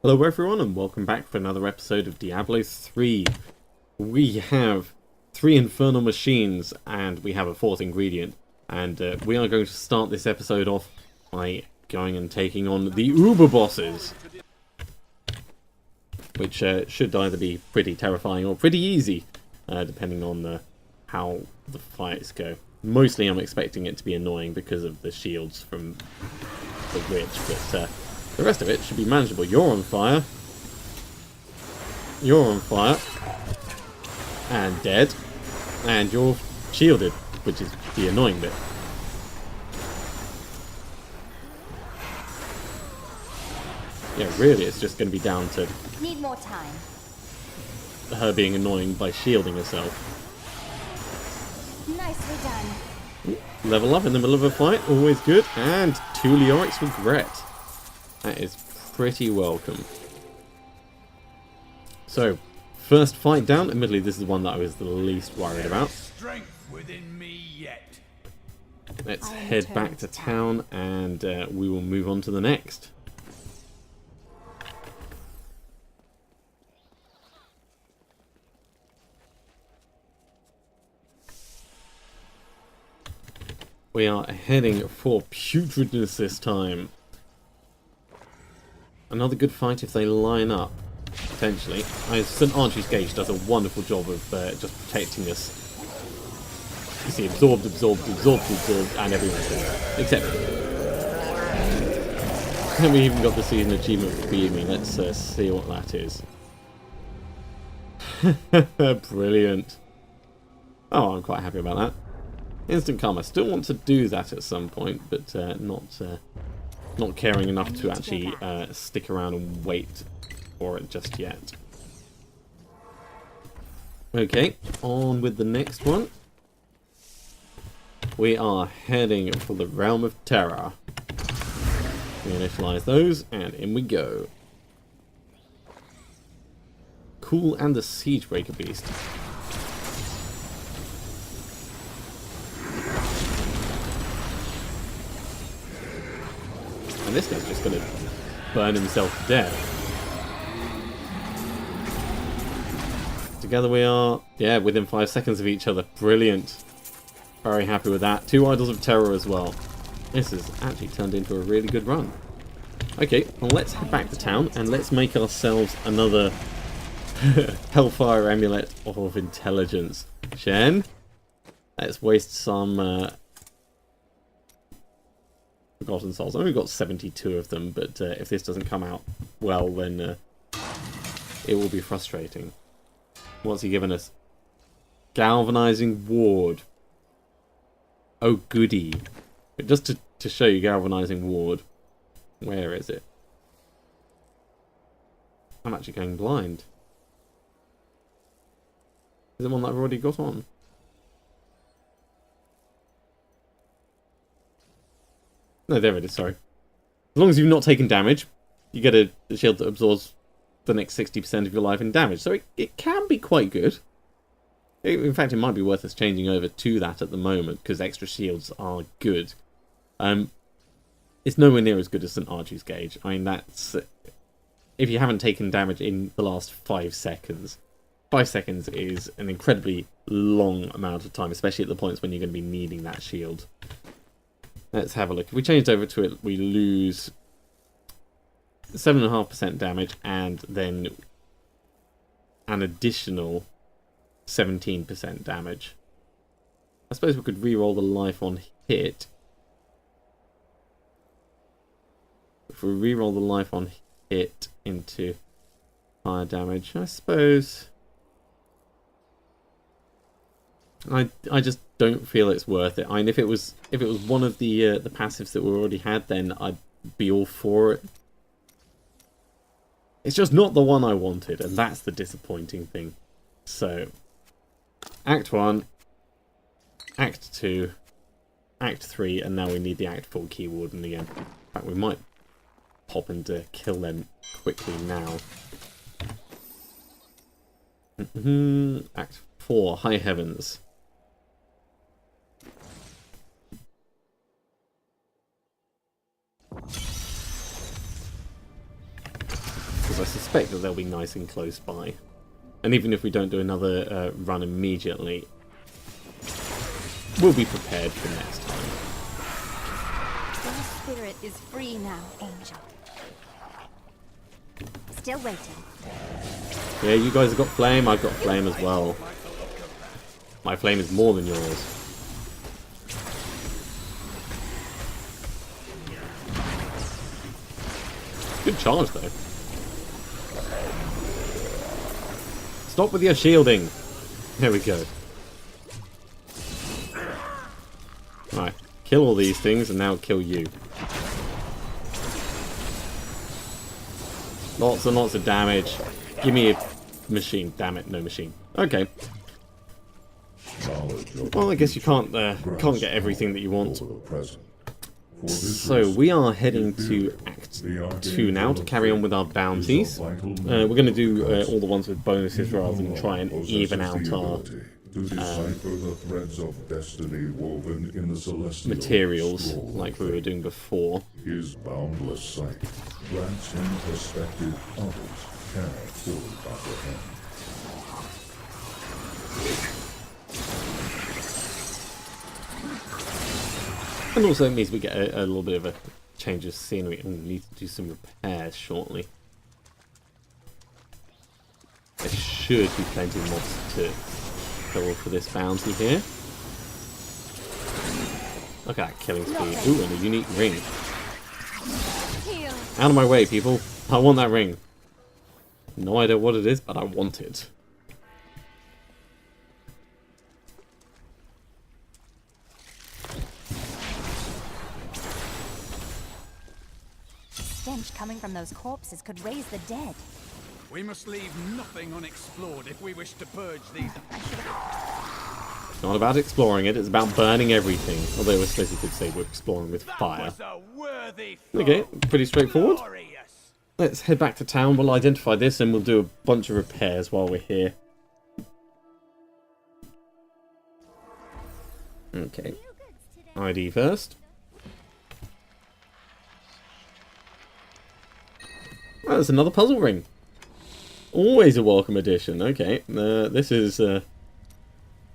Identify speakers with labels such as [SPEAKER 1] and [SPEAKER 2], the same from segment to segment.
[SPEAKER 1] Hello everyone and welcome back for another episode of Diablo 3. We have 3 infernal machines and we have a 4th ingredient. And we are going to start this episode off by going and taking on the Uber bosses. Which should either be pretty terrifying or pretty easy, depending on how the fights go. Mostly I'm expecting it to be annoying because of the shields from the witch, but the rest of it should be manageable. You're on fire. You're on fire. And dead. And you're shielded, which is the annoying bit. Yeah, really, it's just going to be down to
[SPEAKER 2] Need more time.
[SPEAKER 1] her being annoying by shielding herself.
[SPEAKER 2] Nicely done.
[SPEAKER 1] Level up in the middle of a fight, always good. And 2 Leoric's Regret. That is pretty welcome. So, first fight down. Admittedly, this is the one that I was the least worried about.
[SPEAKER 3] Strength within me yet.
[SPEAKER 1] Let's head back to town and we will move on to the next. We are heading for putridness this time. Another good fight if they line up, potentially. St. Archie's Gauge does a wonderful job of just protecting us. You see, absorbed, and everyone's dead. Except me. And we even got the season achievement for beating me. Let's see what that is. Brilliant. Oh, I'm quite happy about that. Instant karma. Still want to do that at some point, but not caring enough to actually stick around and wait for it just yet. Okay, on with the next one. We are heading for the Realm of Terror. We initialize those, and in we go. Cool, and the Siegebreaker Beast. And this guy's just going to burn himself to death. Together we are, yeah, within 5 seconds of each other. Brilliant. Very happy with that. 2 Idols of Terror as well. This has actually turned into a really good run. Okay, well let's head back to town and let's make ourselves another Hellfire Amulet of Intelligence. Shen, let's waste some Forgotten Souls. I've only got 72 of them, but if this doesn't come out well, then it will be frustrating. What's he given us? Galvanizing Ward. Oh, goody. But just to show you Galvanizing Ward. Where is it? I'm actually going blind. Is it one that I've already got on? No, there it is, sorry. As long as you've not taken damage, you get a shield that absorbs the next 60% of your life in damage. So it can be quite good. In fact, it might be worth us changing over to that at the moment, because extra shields are good. It's nowhere near as good as St. Archie's Gauge. I mean, that's... if you haven't taken damage in the last 5 seconds, 5 seconds is an incredibly long amount of time, especially at the points when you're going to be needing that shield. Let's have a look. If we changed over to it, we lose 7.5% damage and then an additional 17% damage. I suppose we could re-roll the life on hit. If we re-roll the life on hit into higher damage, I suppose... I just don't feel it's worth it. I mean, if it was one of the passives that we already had, then I'd be all for it. It's just not the one I wanted, and that's the disappointing thing. So, Act 1, Act 2, Act 3, and now we need the Act 4 Key Warden again. In fact, we might pop and kill them quickly now. Act 4, High Heavens. expect that they'll be nice and close by. And even if we don't do another run immediately, we'll be prepared for next time.
[SPEAKER 2] Your spirit is free now, Angel. Still waiting.
[SPEAKER 1] Yeah, you guys have got flame, I've got flame as well. My flame is more than yours. Good charge, though. Stop with your shielding. There we go. Alright, kill all these things and now kill you. Lots and lots of damage. Give me a machine. Damn it, no machine. Okay. Well, I guess you can't get everything that you want. So we are heading to Act 2 now to carry on with our bounties. We're going to do all the ones with bonuses rather than try and even out our materials like we were doing before.
[SPEAKER 4] His boundless sight grants him perspective others cannot fully comprehend.
[SPEAKER 1] And also it means we get a little bit of a change of scenery and we need to do some repairs shortly. There should be plenty of mobs to kill for this bounty here. Look at that killing speed. Ooh, and a unique ring. Out of my way, people. I want that ring. No idea what it is, but I want it.
[SPEAKER 2] The stench coming from those corpses could raise the dead.
[SPEAKER 3] We must leave nothing unexplored if we wish to purge these.
[SPEAKER 1] It's not about exploring it, it's about burning everything. Although I suppose you could say we're exploring with fire. Okay, pretty straightforward. Let's head back to town, we'll identify this and we'll do a bunch of repairs while we're here. Okay. ID first. Oh, there's another puzzle ring. Always a welcome addition. Okay, this is going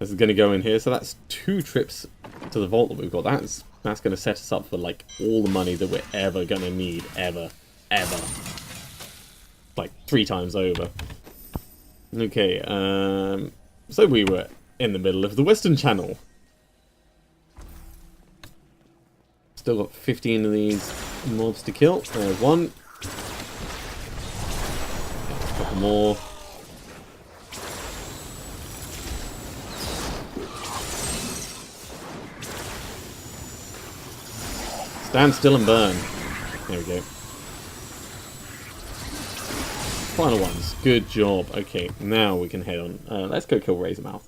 [SPEAKER 1] to go in here. So that's 2 trips to the vault that we've got. That's going to set us up for like all the money that we're ever going to need, ever, like 3 times over. Okay, so we were in the middle of the Western Channel. Still got 15 of these mobs to kill. There's one. A couple more. Stand still and burn. There we go. Final ones. Good job. Okay, now we can head on. Let's go kill Razormouth.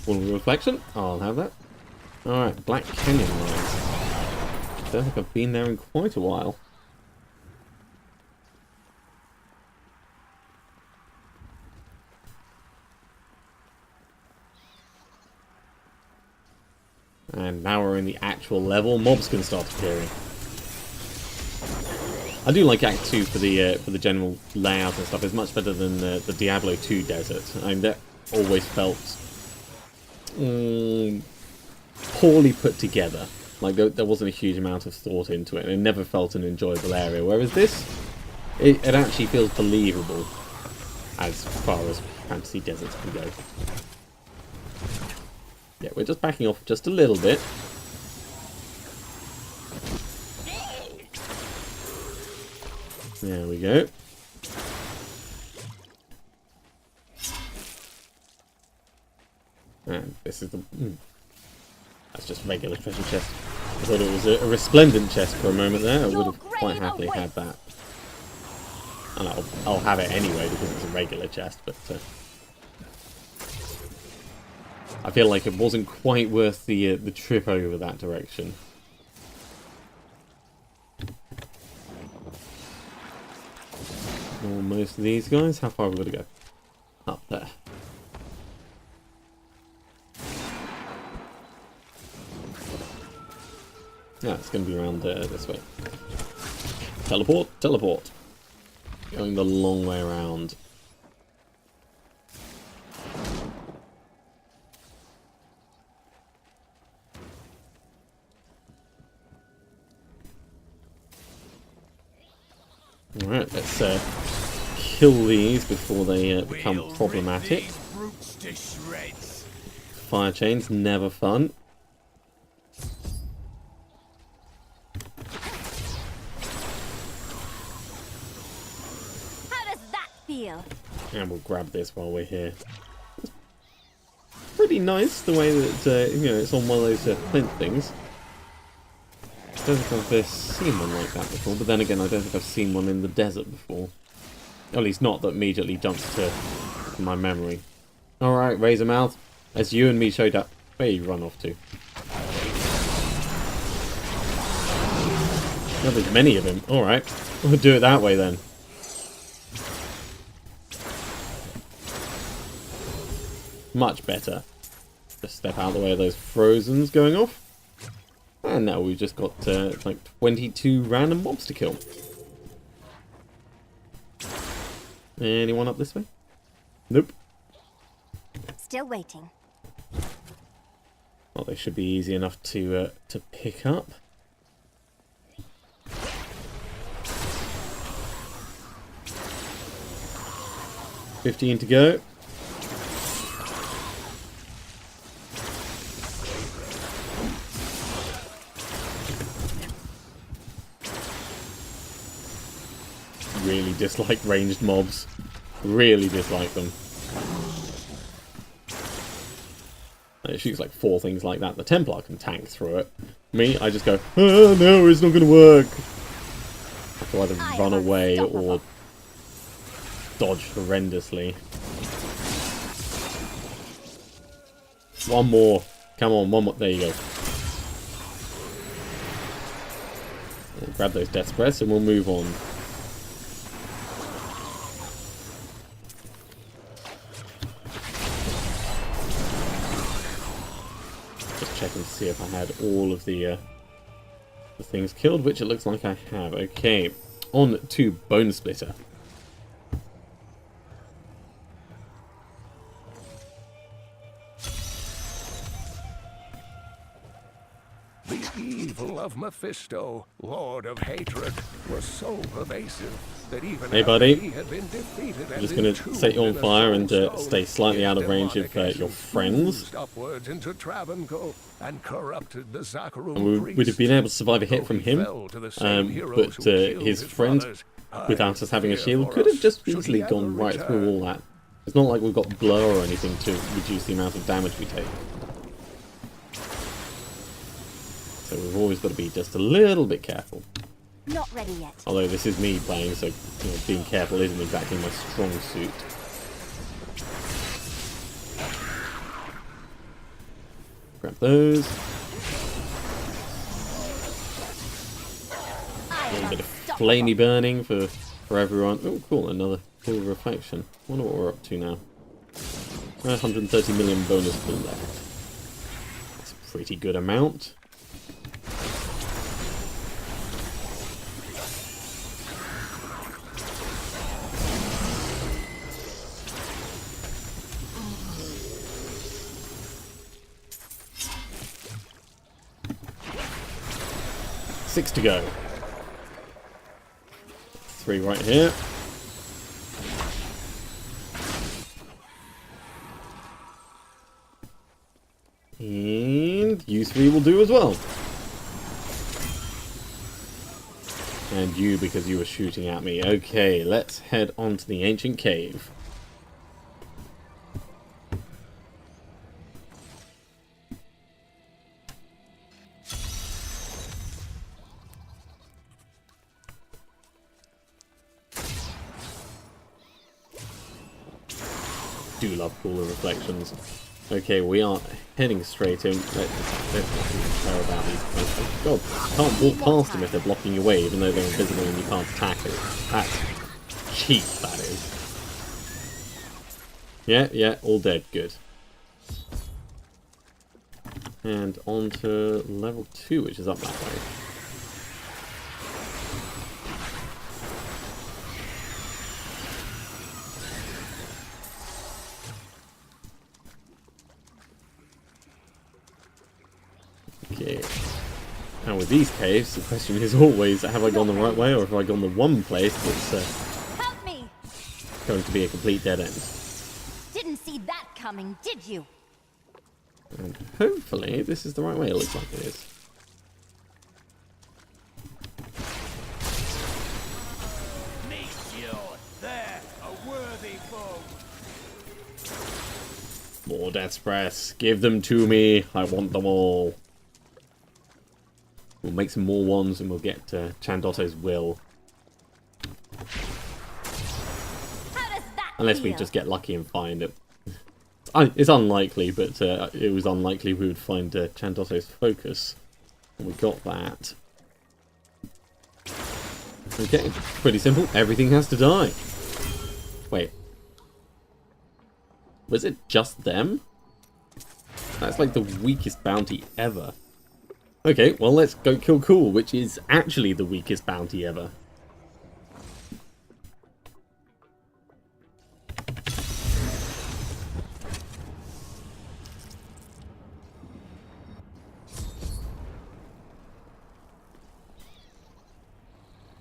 [SPEAKER 1] Full reflection. I'll have that. Alright, Black Canyon Mines. Don't think I've been there in quite a while. And now we're in the actual level. Mobs can start appearing. I do like Act 2 for the general layout and stuff. It's much better than the Diablo 2 desert. I mean, that always felt poorly put together. Like there wasn't a huge amount of thought into it, and it never felt an enjoyable area. Whereas this, it actually feels believable as far as fantasy deserts can go. Yeah, we're just backing off just a little bit. There we go. And this is the... That's just regular treasure chest. I thought it was a resplendent chest for a moment there. I would have quite happily had that. And I'll have it anyway because it's a regular chest, but... I feel like it wasn't quite worth the trip over that direction. Almost these guys. How far have we got to go? Up there. Yeah, it's going to be around this way. Teleport, teleport. Going the long way around. Alright, let's kill these before they become problematic. Fire chains, never fun.
[SPEAKER 2] How does that feel?
[SPEAKER 1] And we'll grab this while we're here. It's pretty nice the way that, you know, it's on one of those flint things. I don't think I've seen one like that before, but then again, I don't think I've seen one in the desert before. At least not that immediately jumps to my memory. Alright, Razormouth, as you and me showed up, where you run off to? Oh, there's many of him. Alright, we'll do it that way then. Much better. Just step out of the way of those Frozens going off. And now we've just got like 22 random mobs to kill. Anyone up this way? Nope.
[SPEAKER 2] Still waiting.
[SPEAKER 1] Well, they should be easy enough to pick up. $15 to go. Really dislike ranged mobs. Really dislike them. It shoots like 4 things like that. The Templar can tank through it. Me, I just go, oh no, it's not going to work. I have to either run away or dodge horrendously. One more. Come on, one more. There you go. We'll grab those death breaths and we'll move on. Check and see if I had all of the things killed, which it looks like I have. Okay, on to Bone Splitter.
[SPEAKER 5] The evil of Mephisto, Lord of Hatred, was so pervasive that even
[SPEAKER 1] hey buddy,
[SPEAKER 5] he had been defeated
[SPEAKER 1] I'm just going to set you on fire and stay slightly out of range of your friends.
[SPEAKER 5] Upwards into Travancore and corrupted the Zakharul
[SPEAKER 1] And we'd have been able to survive a hit from him, but his friend, without us having a shield, could have just easily gone right through all that. It's not like we've got blur or anything to reduce the amount of damage we take. So we've always got to be just a little bit careful.
[SPEAKER 2] Not ready yet.
[SPEAKER 1] Although this is me playing, so being careful isn't exactly my strong suit. Grab those. A little bit of flamey burning for everyone. Oh, cool, another cool reflection. Wonder what we're up to now. 130 million bonus pool left. That's a pretty good amount. Six to go. 3 right here. And you 3 will do as well. And you, because you were shooting at me. Okay, let's head on to the ancient cave. Do love cooler reflections. Okay, we are heading straight in. Let's care about these guys. Oh god, you can't walk past them if they're blocking your way, even though they're invisible and you can't attack it. That's cheap, that is. Yeah, all dead. Good. And on to level 2, which is up that way. Okay. Now with these caves, the question is always, have I gone the right way, or have I gone the one place that's
[SPEAKER 2] Help me!
[SPEAKER 1] going to be a complete dead end?
[SPEAKER 2] Didn't see that coming, did you?
[SPEAKER 1] And hopefully this is the right way. It looks like it is.
[SPEAKER 3] Meet you there, a worthy foe.
[SPEAKER 1] More Death's Breaths. Give them to me. I want them all. We'll make some more ones and we'll get Chandotto's Will.
[SPEAKER 2] How does that
[SPEAKER 1] Unless we
[SPEAKER 2] feel?
[SPEAKER 1] just get lucky and find it. It's unlikely, but it was unlikely we would find Chandotto's Focus. And we got that. Okay, pretty simple. Everything has to die. Wait. Was it just them? That's like the weakest bounty ever. Okay, well let's go kill Cool, which is actually the weakest bounty ever.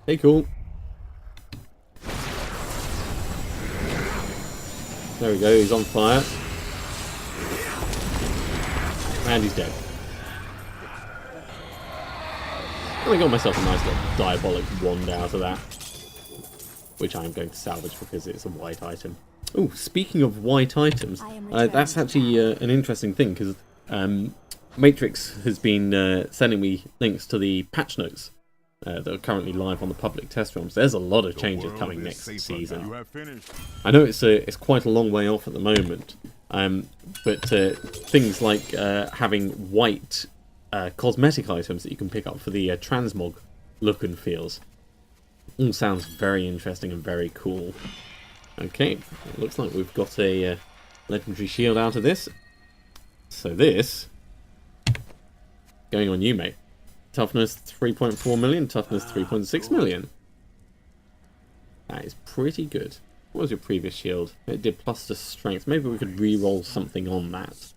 [SPEAKER 1] Hey, Cool. There we go, he's on fire. And he's dead. And I got myself a nice little diabolic wand out of that. Which I'm going to salvage because it's a white item. Oh, speaking of white items, that's actually an interesting thing because Matrix has been sending me links to the patch notes that are currently live on the public test ROMs. There's a lot of changes coming next season. I know it's quite a long way off at the moment, but things like having white cosmetic items that you can pick up for the transmog look and feels all sounds very interesting and very cool. Okay, it looks like we've got a legendary shield out of this. So this, going on you, mate. Toughness 3.4 million, toughness 3.6 million. That is pretty good. What was your previous shield? It did plus to strength. Maybe we could re-roll something on that.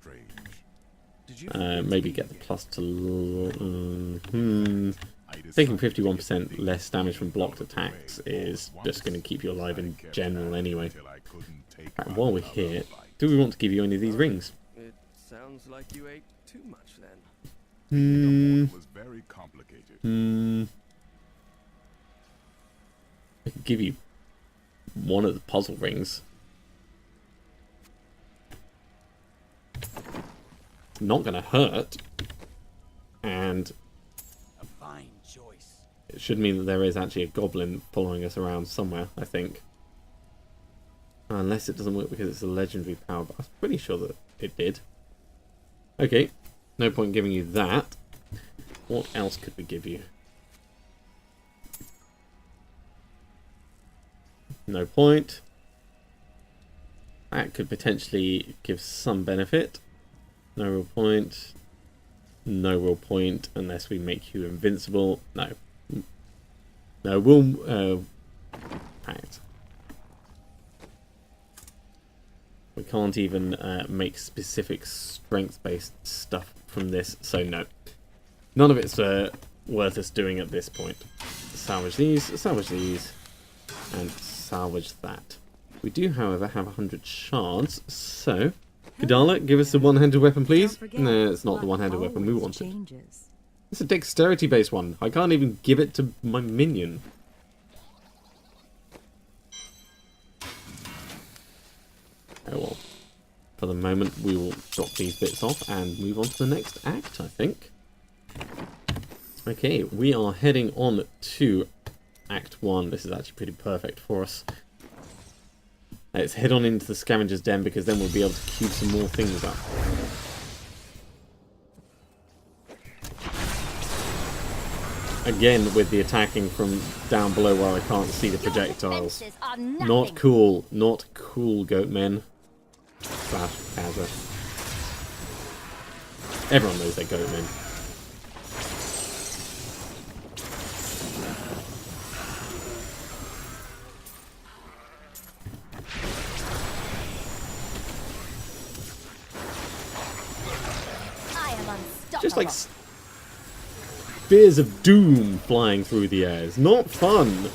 [SPEAKER 1] Maybe get the plus to... Taking 51% less damage from blocked attacks is just going to keep you alive in general anyway. Right, while we're here, do we want to give you any of these rings?
[SPEAKER 6] It sounds like you ate too much then.
[SPEAKER 1] I could give you one of the puzzle rings. Not going to hurt. And
[SPEAKER 3] A fine choice.
[SPEAKER 1] it should mean that there is actually a goblin following us around somewhere, I think. Unless it doesn't work because it's a legendary power, but I was pretty sure that it did. Okay, no point giving you that. What else could we give you? No point. That could potentially give some benefit. No real point. No real point unless we make you invincible. No. No, we'll... Right. We can't even make specific strength-based stuff from this, so no. None of it's worth us doing at this point. Salvage these, and salvage that. We do, however, have 100 shards, so... Kadala, give us a one-handed weapon, please. No, it's not the one-handed weapon we wanted. It's a dexterity-based one. I can't even give it to my minion. Oh well. For the moment, we will drop these bits off and move on to the next act, I think. Okay, we are heading on to Act 1. This is actually pretty perfect for us. Let's head on into the scavenger's den because then we'll be able to cube some more things up. Again, with the attacking from down below where I can't see the projectiles. Not cool. Not cool, goat men. Slash Kazza. Everyone knows they're goatmen.
[SPEAKER 2] I am unstoppable.
[SPEAKER 1] Just like spears of doom flying through the air. It's not fun.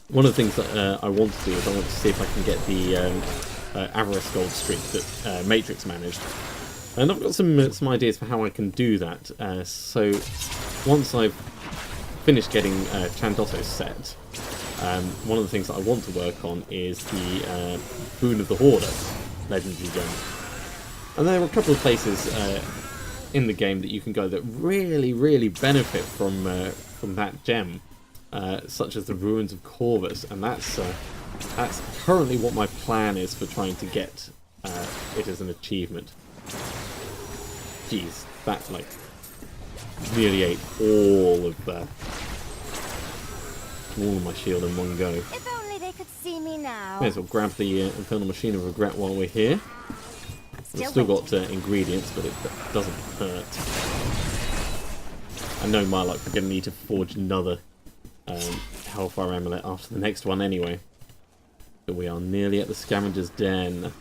[SPEAKER 1] One of the things that I want to do is I want to see if I can get the Avarice Gold streak that Matrix managed. And I've got some ideas for how I can do that. So once I've finished getting Chandotto's set, one of the things that I want to work on is the Boon of the Hoarder legendary gem. And there are a couple of places in the game that you can go that really benefit from that gem. Such as the Ruins of Corvus, and that's currently what my plan is for trying to get it as an achievement. Jeez, that like nearly ate all of my shield in one go.
[SPEAKER 2] If only they could see me now.
[SPEAKER 1] May as well grab the Infernal Machine of Regret while we're here. We've still got ingredients, but it doesn't hurt. I know my luck, we're going to need to forge another Hellfire Amulet after the next one anyway. But we are nearly at the Scavenger's Den.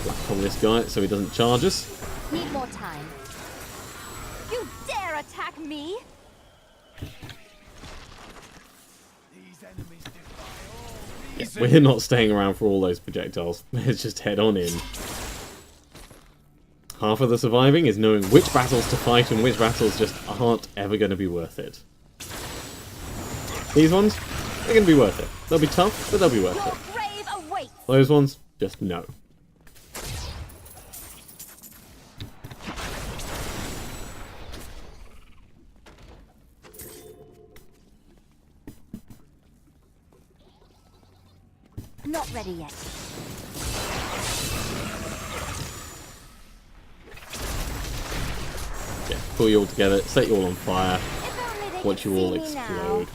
[SPEAKER 1] Black hole this guy so he doesn't charge us.
[SPEAKER 2] Need more time. You dare attack me?
[SPEAKER 3] These enemies defy all
[SPEAKER 1] Yeah,
[SPEAKER 3] reason.
[SPEAKER 1] we're not staying around for all those projectiles. Let's just head on in. Half of the surviving is knowing which battles to fight and which battles just aren't ever going to be worth it. These ones, they're going to be worth it. They'll be tough, but they'll be worth
[SPEAKER 2] Your
[SPEAKER 1] it.
[SPEAKER 2] grave awaits.
[SPEAKER 1] Those ones, just no.
[SPEAKER 2] Not ready yet.
[SPEAKER 1] Yeah, pull you all together, set you all on fire,
[SPEAKER 2] If only they
[SPEAKER 1] watch
[SPEAKER 2] could
[SPEAKER 1] you all
[SPEAKER 2] see me now.
[SPEAKER 1] explode.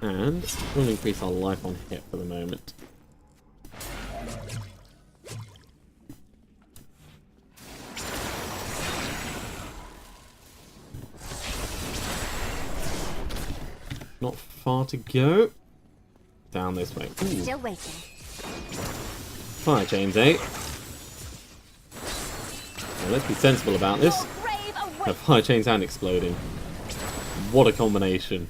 [SPEAKER 1] And we'll increase our life on hit for the moment. Not far to go. Down this way. Ooh.
[SPEAKER 2] Still waiting.
[SPEAKER 1] Fire chains, eh? Now, let's be sensible about this.
[SPEAKER 2] Your grave awaits.
[SPEAKER 1] Have fire chains and exploding. What a combination.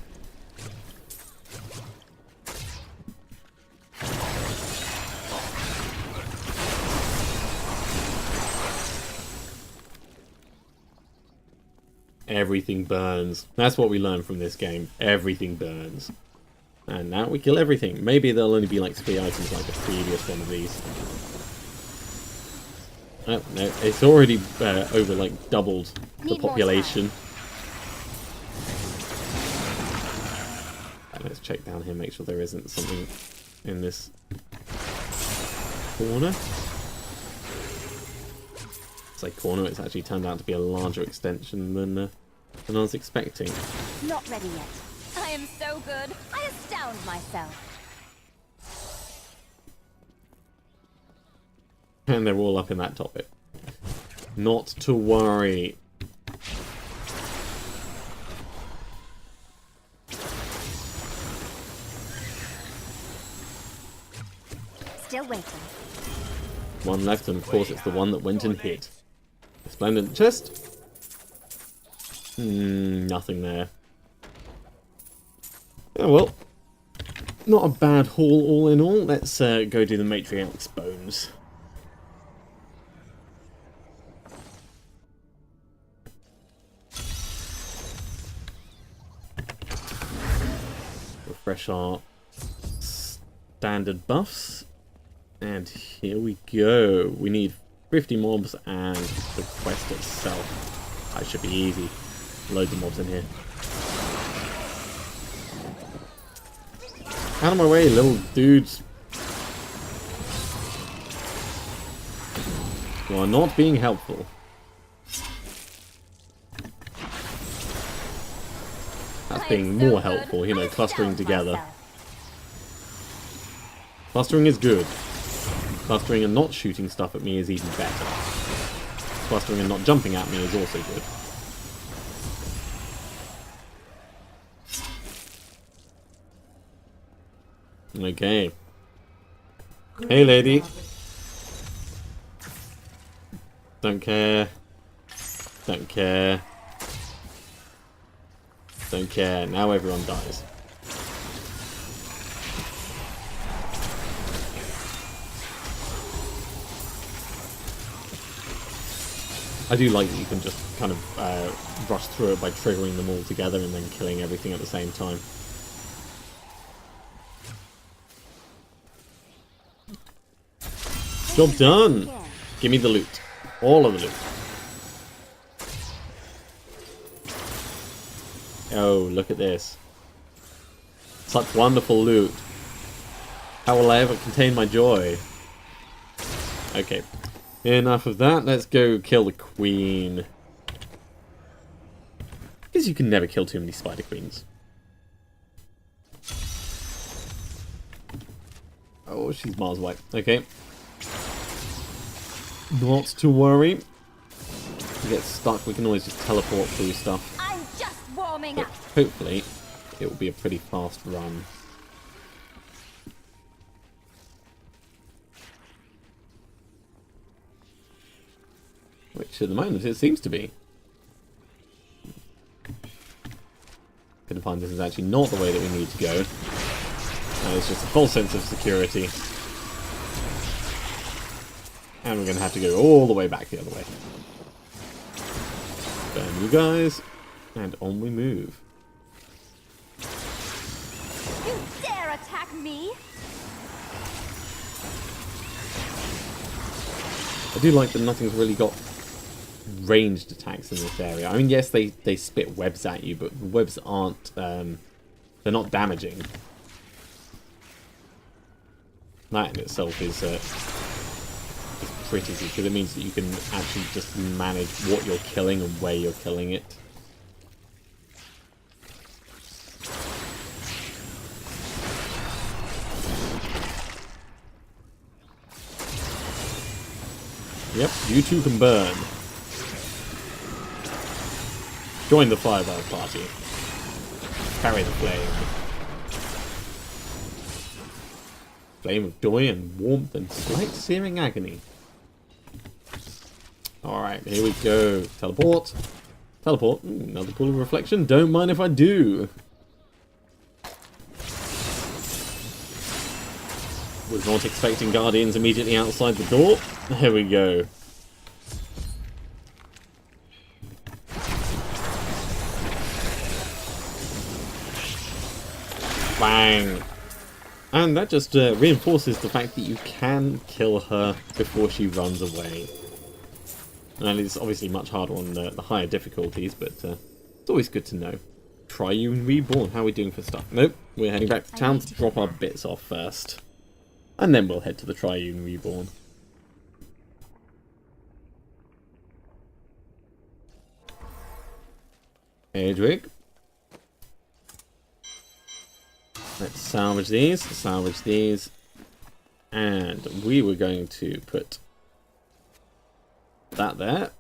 [SPEAKER 1] Everything burns. That's what we learned from this game. Everything burns. And now we kill everything. Maybe there'll only be like 3 items like the previous one of these. Oh, no. It's already over like doubled the
[SPEAKER 2] Need more
[SPEAKER 1] population. Let's check down here, make sure there isn't something in this corner. Say corner, it's actually turned out to be a larger extension than I was expecting.
[SPEAKER 2] Not ready yet. I am so good. I astound myself.
[SPEAKER 1] And they're all up in that top bit. Not to worry.
[SPEAKER 2] Still waiting.
[SPEAKER 1] One left, and of course it's the one that went and hit. Splendid chest. Nothing there. Oh well. Not a bad haul all in all. Let's go do the Matriarch's Bones. Refresh our standard buffs. And here we go. We need 50 mobs and the quest itself. That should be easy. Loads of mobs in here. Out of my way, little dudes. You are not being helpful. That's
[SPEAKER 2] I
[SPEAKER 1] being
[SPEAKER 2] am so
[SPEAKER 1] more
[SPEAKER 2] good,
[SPEAKER 1] helpful, you know,
[SPEAKER 2] I
[SPEAKER 1] clustering
[SPEAKER 2] found
[SPEAKER 1] together.
[SPEAKER 2] myself.
[SPEAKER 1] Clustering is good. Clustering and not shooting stuff at me is even better. Clustering and not jumping at me is also good. Okay. Hey, lady. Don't care. Don't care. Don't care. Now everyone dies. I do like that you can just kind of rush through it by triggering them all together and then killing everything at the same time. Job done! Give me the loot. All of the loot. Oh, look at this. Such wonderful loot. How will I ever contain my joy? Okay. Enough of that. Let's go kill the queen. Because you can never kill too many spider queens. Oh, she's miles away. Okay. Not to worry. If we get stuck, we can always just teleport through stuff.
[SPEAKER 2] I'm just warming
[SPEAKER 1] But
[SPEAKER 2] up.
[SPEAKER 1] hopefully, it will be a pretty fast run. Which at the moment it seems to be. Gonna find this is actually not the way that we need to go. It's just a false sense of security. And we're gonna have to go all the way back the other way. Burn you guys, and on we move.
[SPEAKER 2] You dare attack me?
[SPEAKER 1] I do like that nothing's really got ranged attacks in this area. I mean, yes, they spit webs at you, but the webs aren't, they're not damaging. That in itself is pretty good, because it means that you can actually just manage what you're killing and where you're killing it. Yep, you two can burn. Join the fireball party. Carry the flame. Flame of joy and warmth and slight searing agony. Alright, here we go. Teleport. Teleport. Ooh, another pool of reflection. Don't mind if I do. Was not expecting guardians immediately outside the door. There we go. Bang! And that just reinforces the fact that you can kill her before she runs away. And it's obviously much harder on the higher difficulties, but it's always good to know. Triune Reborn, how are we doing for stuff? Nope, we're heading back to town to drop our bits off first. And then we'll head to the Triune Reborn. Edwig. Let's salvage these, and we were going to put that there,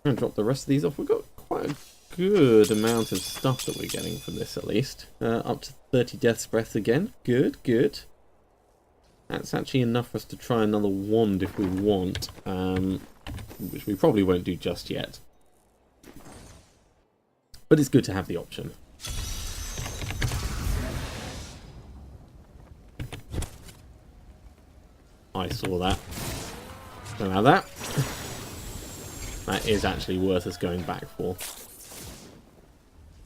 [SPEAKER 1] and drop the rest of these off. We've got quite a good amount of stuff that we're getting from this, at least. Up to 30 Death's Breath again. Good, good. That's actually enough for us to try another wand if we want, which we probably won't do just yet. But it's good to have the option. I saw that. Don't have that. That is actually worth us going back for.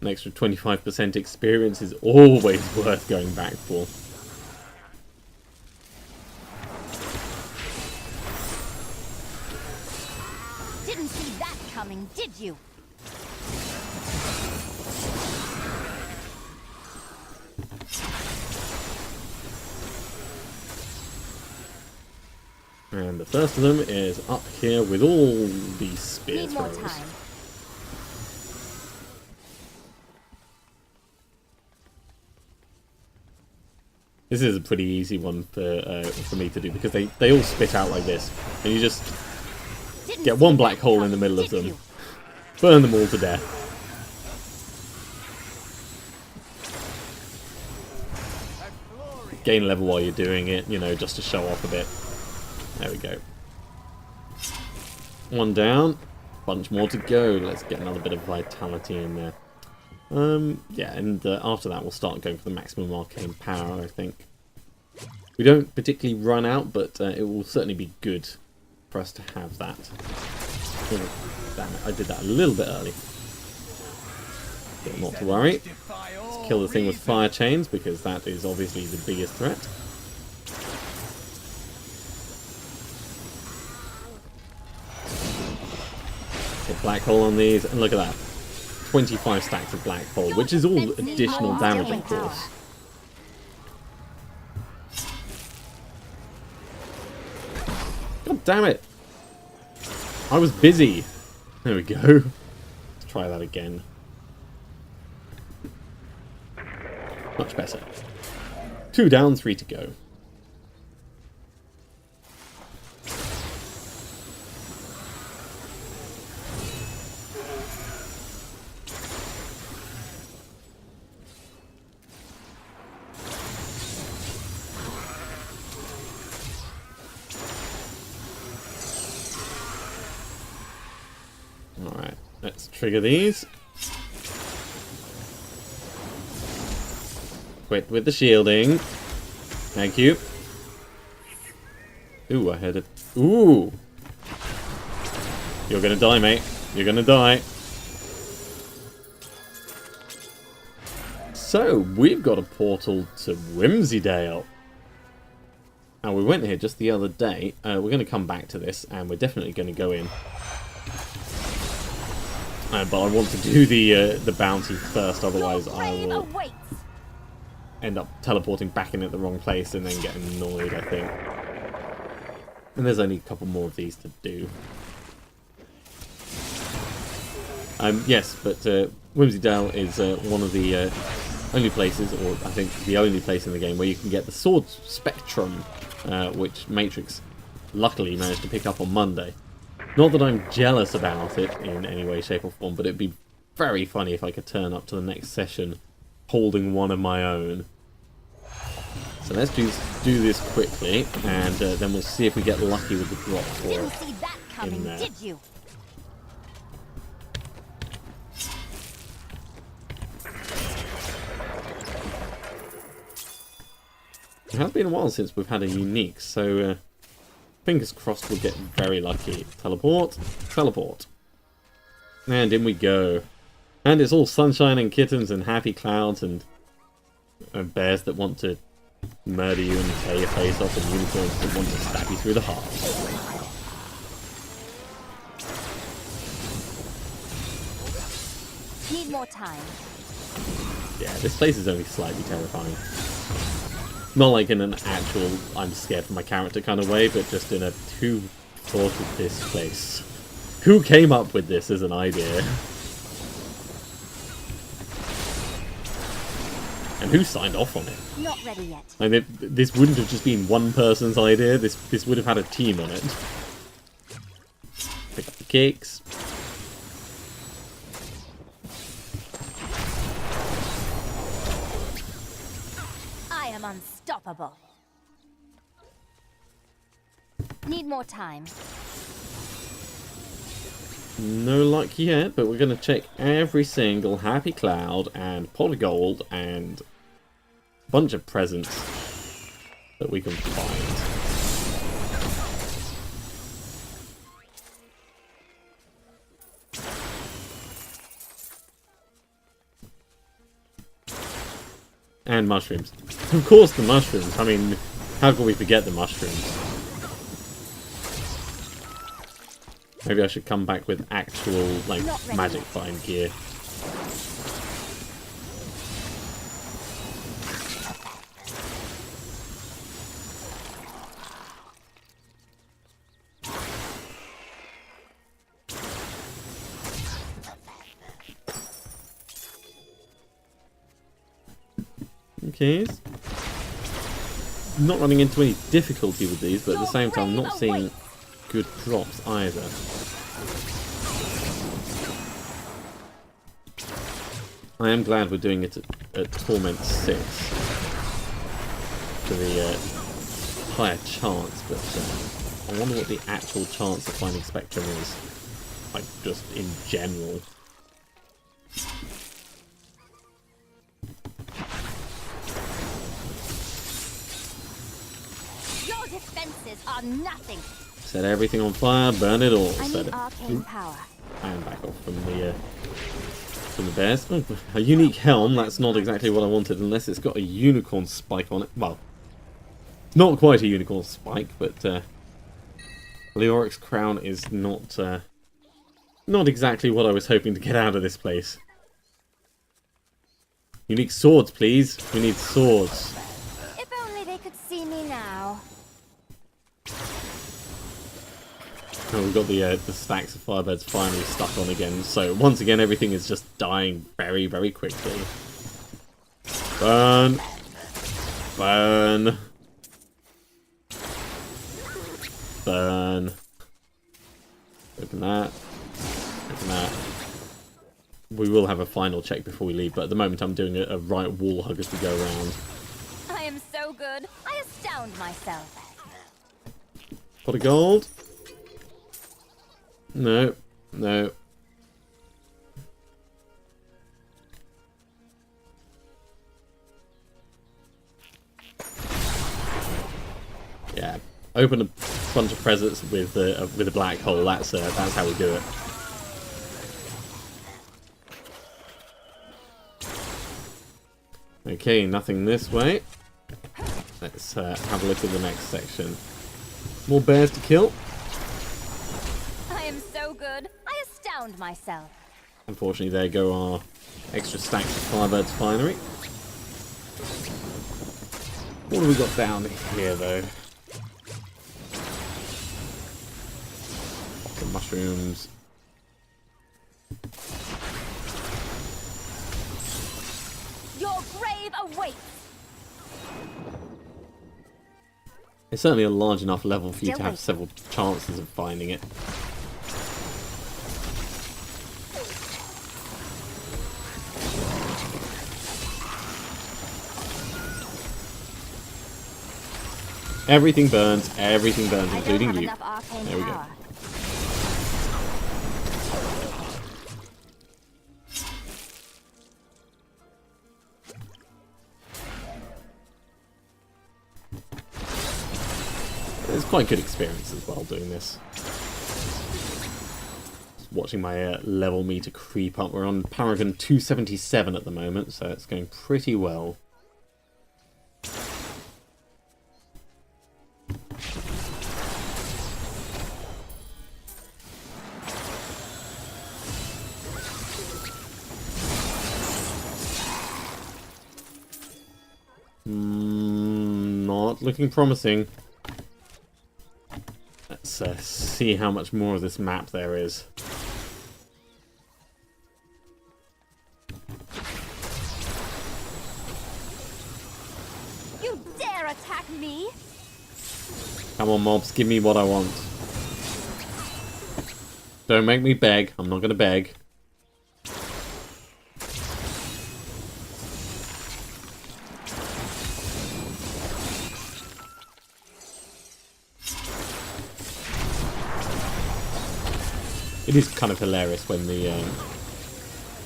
[SPEAKER 1] An extra 25% experience is always worth going back for.
[SPEAKER 2] Didn't see that coming, did you?
[SPEAKER 1] And the first of them is up here with all these spear
[SPEAKER 2] Need more
[SPEAKER 1] throws.
[SPEAKER 2] time.
[SPEAKER 1] This is a pretty easy one for me to do because they all spit out like this, and you just get one black hole in the middle of them, burn them all to death. Gain level while you're doing it, you know, just to show off a bit. There we go. One down, bunch more to go. Let's get another bit of vitality in there. Yeah, and after that we'll start going for the maximum arcane power, I think. We don't particularly run out, but it will certainly be good for us to have that. Oh, damn it, I did that a little bit early. But not to worry. Let's kill the thing with fire chains, because that is obviously the biggest threat. Hit black hole on these, and look at that. 25 stacks of black hole, which is all additional damage, of course. God damn it! I was busy. There we go. Let's try that again. Much better. 2 down, 3 to go. Alright, let's trigger these. Quit with the shielding. Thank you. Ooh, I heard it. Ooh! You're gonna die, mate. You're gonna die. So, we've got a portal to Whimsydale. Now, we went here just the other day. We're going to come back to this, and we're definitely going to go in. But I want to do the bounty first, otherwise I will end up teleporting back in at the wrong place and then get annoyed, I think. And there's only a couple more of these to do. Yes, but Whimsydale is one of the only places, or I think the only place in the game where you can get the sword spectrum, which Matrix luckily managed to pick up on Monday. Not that I'm jealous about it in any way, shape or form, but it'd be very funny if I could turn up to the next session holding one of my own. So let's do this quickly, and then we'll see if we get lucky with the drop for
[SPEAKER 2] Didn't see that coming,
[SPEAKER 1] in there.
[SPEAKER 2] did you?
[SPEAKER 1] It has been a while since we've had a unique, so fingers crossed we'll get very lucky. Teleport, teleport. And in we go. And it's all sunshine and kittens and happy clouds and bears that want to murder you and tear your face off, and unicorns that want to stab you through the heart.
[SPEAKER 2] Need more time.
[SPEAKER 1] Yeah, this place is only slightly terrifying. Not like in an actual I'm scared for my character kind of way, but just in a who thought of this place? Who came up with this as an idea? And who signed off on it?
[SPEAKER 2] Not ready yet.
[SPEAKER 1] Like, this wouldn't have just been one person's idea, this would have had a team on it. Pick up the cakes.
[SPEAKER 2] I am unstoppable. Need more time.
[SPEAKER 1] No luck yet, but we're going to check every single happy cloud and pot of gold and a bunch of presents that we can find. And mushrooms. Of course the mushrooms. I mean, how can we forget the mushrooms? Maybe I should come back with actual, like, magic find gear. Okay. not running into any difficulty with these, but at the same time not seeing good drops either. I am glad we're doing it at Torment 6 for the higher chance, but I wonder what the actual chance of finding Spectrum is, like just in general.
[SPEAKER 2] Your defenses are nothing.
[SPEAKER 1] Set everything on fire, burn it all.
[SPEAKER 2] I
[SPEAKER 1] Set
[SPEAKER 2] need
[SPEAKER 1] it.
[SPEAKER 2] arcane power.
[SPEAKER 1] And back off from the bears. Oh, a unique helm, that's not exactly what I wanted unless it's got a unicorn spike on it. Well, not quite a unicorn spike, but Leoric's crown is not exactly what I was hoping to get out of this place. Unique swords, please. We need swords.
[SPEAKER 2] If only they could see me now.
[SPEAKER 1] Oh, we've got the stacks of firebirds finally stuck on again, so once again everything is just dying very, very quickly. Burn! Burn! Burn! Open that. Open that. We will have a final check before we leave, but at the moment I'm doing a right wall hug as we go around.
[SPEAKER 2] I am so good. I astound myself.
[SPEAKER 1] Pot of gold? No, no. Yeah, open a bunch of presents with a black hole. That's how we do it. Okay, nothing this way. Let's have a look at the next section. More bears to kill.
[SPEAKER 2] I am so good. I astound myself.
[SPEAKER 1] Unfortunately, there go our extra stacks of Firebird's finery. What have we got down here, though? Some mushrooms.
[SPEAKER 2] Your grave awaits.
[SPEAKER 1] It's certainly a large enough level for you to have several chances of finding it. Everything burns, including you. There we go. It's quite a good experience as well doing this. Just watching my level meter creep up. We're on Paragon 277 at the moment, so it's going pretty well. Not looking promising. Let's see how much more of this map there is.
[SPEAKER 2] You dare attack me?
[SPEAKER 1] Come on, mobs, give me what I want. Don't make me beg. I'm not going to beg. It is kind of hilarious when the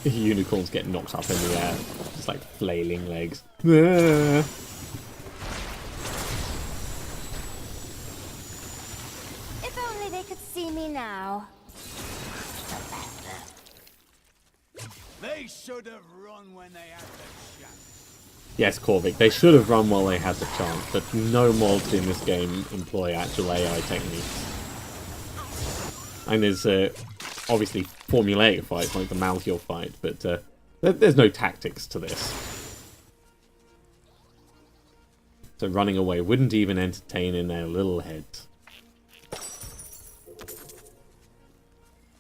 [SPEAKER 1] unicorns get knocked up in the air. Just like flailing legs. Ah.
[SPEAKER 2] If only they could see me now.
[SPEAKER 3] They should have run when they had the chance.
[SPEAKER 1] Yes, Corvic, they should have run while they had the chance, but no mods in this game employ actual AI techniques. And there's obviously formulaic fights like the Malthael fight, but there's no tactics to this. So running away wouldn't even entertain in their little heads.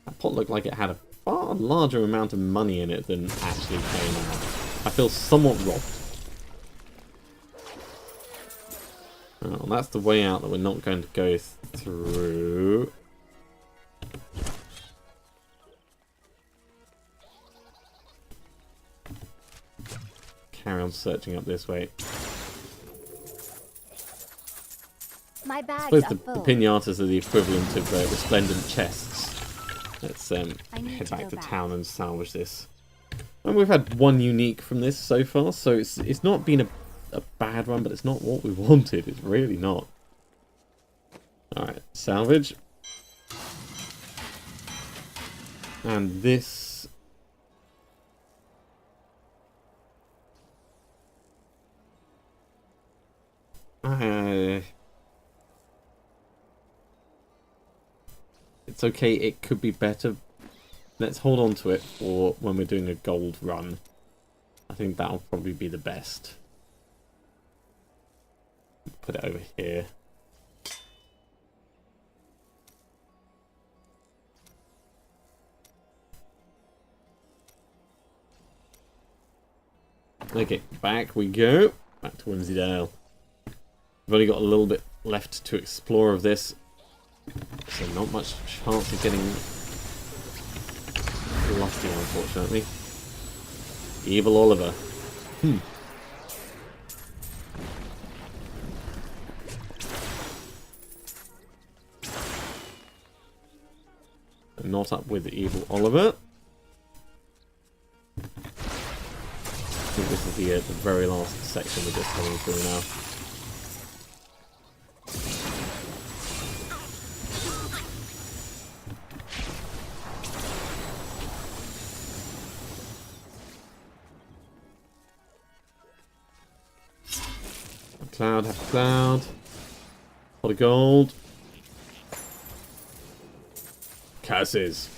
[SPEAKER 1] That pot looked like it had a far larger amount of money in it than actually came out. I feel somewhat robbed. Oh, that's the way out that we're not going to go through. Carry on searching up this way.
[SPEAKER 2] My
[SPEAKER 1] I
[SPEAKER 2] bags
[SPEAKER 1] suppose
[SPEAKER 2] are
[SPEAKER 1] the
[SPEAKER 2] full.
[SPEAKER 1] pinatas are the equivalent of resplendent chests. Let's
[SPEAKER 2] I need
[SPEAKER 1] head
[SPEAKER 2] to
[SPEAKER 1] back
[SPEAKER 2] go
[SPEAKER 1] to
[SPEAKER 2] back.
[SPEAKER 1] town and salvage this. And we've had one unique from this so far, so it's not been a bad run, but it's not what we wanted. It's really not. Alright, salvage. And this... it's okay, it could be better. Let's hold on to it for when we're doing a gold run. I think that'll probably be the best. Put it over here. Okay, back we go. Back to Whimsydale. We've only got a little bit left to explore of this. So not much chance of getting lusty, unfortunately. Evil Oliver. Not up with Evil Oliver. I think this is the very last section we're just coming through now. Cloud, have a cloud. Pot of gold. Curses.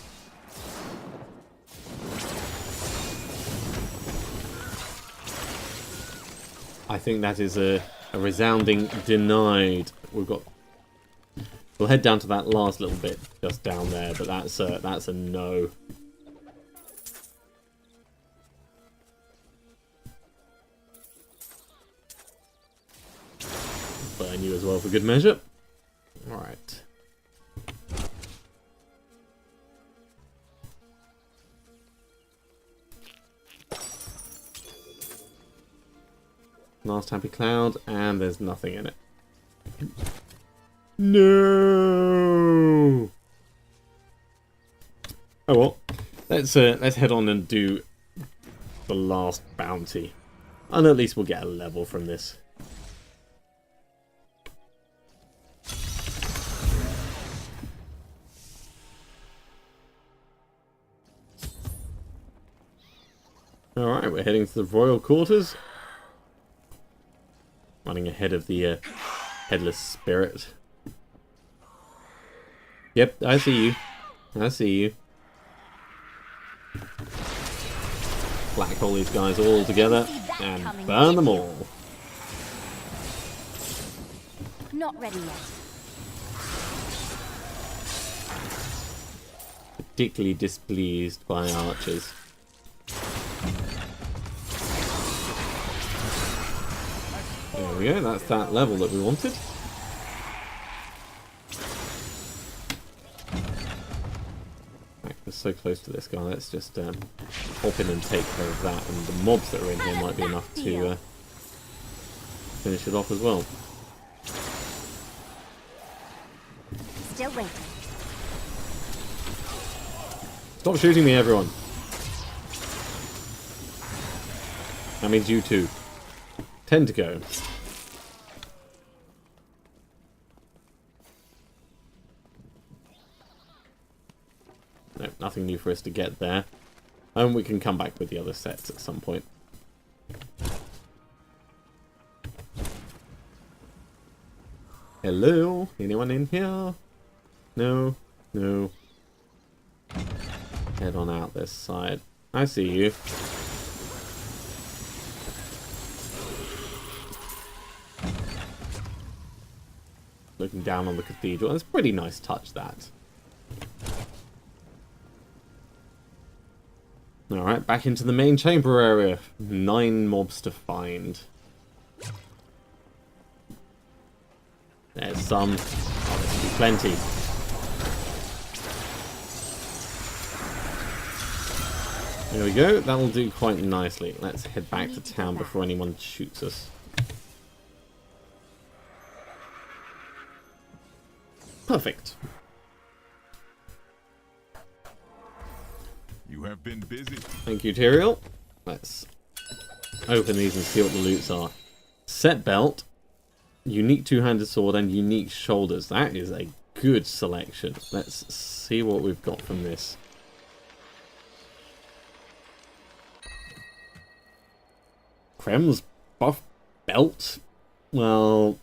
[SPEAKER 1] I think that is a resounding denied. We'll head down to that last little bit just down there, but that's a no. Burn you as well for good measure. Alright. Last happy cloud, and there's nothing in it. No. Oh well. Let's head on and do the last bounty, and at least we'll get a level from this. Alright, we're heading to the royal quarters. Running ahead of the headless spirit. Yep, I see you. I see you. Black hole these guys all together and burn them all.
[SPEAKER 2] Not ready yet.
[SPEAKER 1] Particularly displeased by archers. There we go, that's that level that we wanted. Right, we're so close to this guy, let's just hop in and take care of that, and the mobs that are in here might be enough to finish it off as well.
[SPEAKER 2] Still waiting.
[SPEAKER 1] Stop shooting me, everyone. That means you too. 10 to go. No, nothing new for us to get there. And we can come back with the other sets at some point. Hello? Anyone in here? No? No. Head on out this side. I see you. Looking down on the cathedral. It's a pretty nice touch, that. Alright, back into the main chamber area. 9 mobs to find. There's some. Oh, there should be plenty. There we go. That'll do quite nicely. Let's head back to town before anyone shoots us. Perfect.
[SPEAKER 7] You have been busy.
[SPEAKER 1] Thank you, Tyrael. Let's open these and see what the loots are. Set belt, unique two-handed sword, and unique shoulders. That is a good selection. Let's see what we've got from this. Krem's buff belt? Well,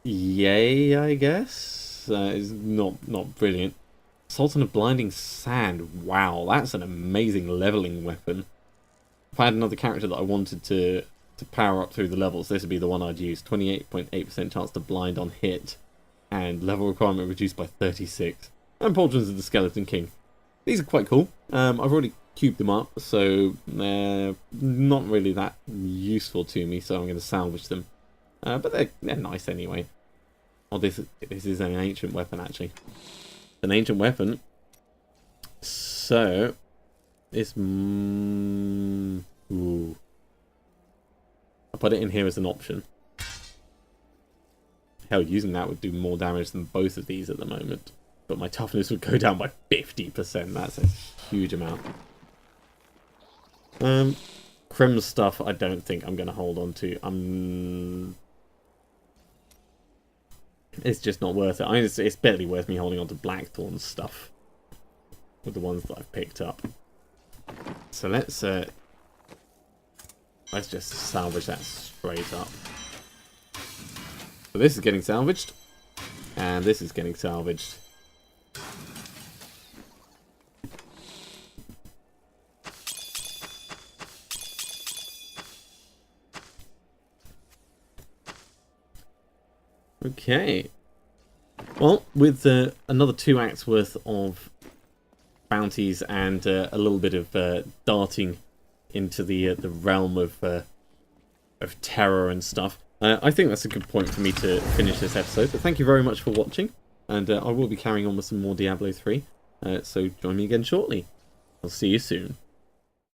[SPEAKER 1] yay, I guess. It's not brilliant. Sultan of Blinding Sand. Wow, that's an amazing leveling weapon. If I had another character that I wanted to power up through the levels, this would be the one I'd use. 28.8% chance to blind on hit, and level requirement reduced by 36. And Pauldrons of the Skeleton King. These are quite cool. I've already cubed them up, so they're not really that useful to me, so I'm going to salvage them. But they're nice anyway. Oh, this is an ancient weapon, actually. An ancient weapon. So, it's... ooh. I'll put it in here as an option. Hell, using that would do more damage than both of these at the moment. But my toughness would go down by 50%. That's a huge amount. Krem's stuff, I don't think I'm going to hold on to. It's just not worth it. It's barely worth me holding on to Blackthorn's stuff with the ones that I've picked up. So let's just salvage that straight up. So this is getting salvaged, and this is getting salvaged. Okay. Well, with another 2 acts worth of bounties and a little bit of darting into the realm of terror and stuff, I think that's a good point for me to finish this episode. But thank you very much for watching, and I will be carrying on with some more Diablo 3. So join me again shortly. I'll see you soon.